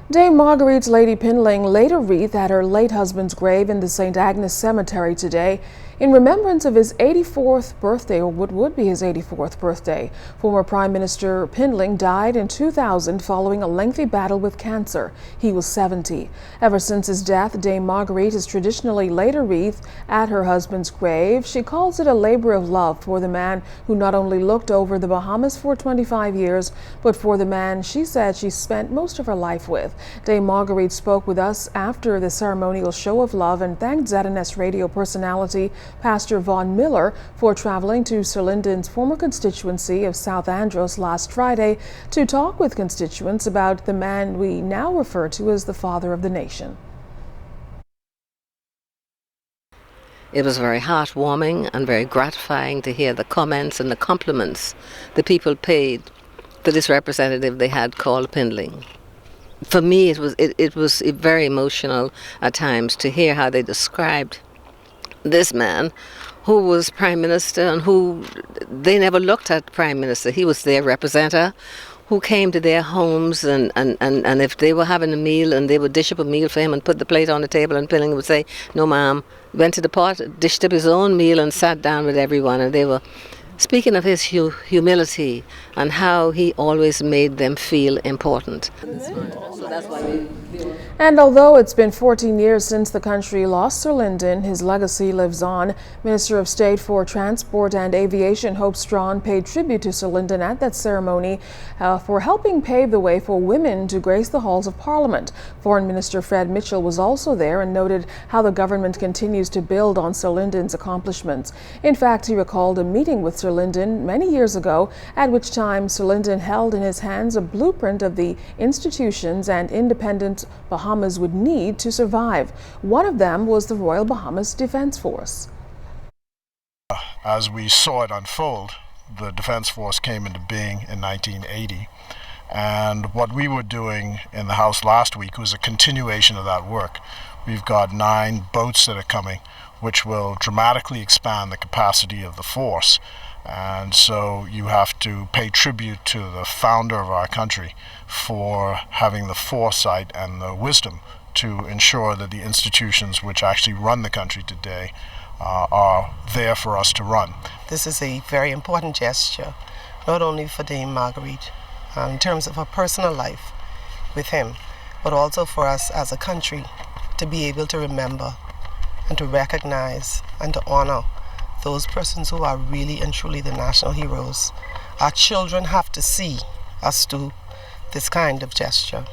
Dame Marguerite's Lady Pindling laid a wreath at her late husband's grave in the St. Agnes Cemetery today in remembrance of his 84th birthday, or what would be his 84th birthday. Former Prime Minister Pindling died in 2000 following a lengthy battle with cancer. He was 70. Ever since his death, Dame Marguerite has traditionally laid a wreath at her husband's grave. She calls it a labor of love for the man who not only looked over the Bahamas for 25 years, but for the man she said she spent most of her life with. Dame Marguerite spoke with us after the ceremonial show of love and thanked ZNS radio personality Pastor Vaughn Miller for traveling to Sir Lynden's former constituency of South Andros last Friday to talk with constituents about the man we now refer to as the father of the nation. It was very heartwarming and very gratifying to hear the comments and the compliments the people paid to this representative they had called Pindling. For me, it was very emotional at times to hear how they described this man who was Prime Minister and who they never looked at Prime Minister. He was their representative who came to their homes and if they were having a meal and they would dish up a meal for him and put the plate on the table, and Pindling would say, "No ma'am," went to the pot, dished up his own meal and sat down with everyone, and they were speaking of his humility and how he always made them feel important. And although it's been 14 years since the country lost Sir Lynden, his legacy lives on. Minister of State for Transport and Aviation Hope Strachan paid tribute to Sir Lynden at that ceremony for helping pave the way for women to grace the halls of Parliament. Foreign Minister Fred Mitchell was also there and noted how the government continues to build on Sir Lynden's accomplishments. In fact, he recalled a meeting with Sir Lynden many years ago, at which time Sir Lynden held in his hands a blueprint of the institutions and independent Bahamas would need to survive. One of them was the Royal Bahamas Defense Force. As we saw it unfold, the Defense Force came into being in 1980, and what we were doing in the House last week was a continuation of that work. We've got 9 boats that are coming, which will dramatically expand the capacity of the force. And so you have to pay tribute to the founder of our country for having the foresight and the wisdom to ensure that the institutions which actually run the country today are there for us to run. This is a very important gesture, not only for Dame Marguerite in terms of her personal life with him, but also for us as a country to be able to remember and to recognize and to honor those persons who are really and truly the national heroes. Our children have to see us do this kind of gesture.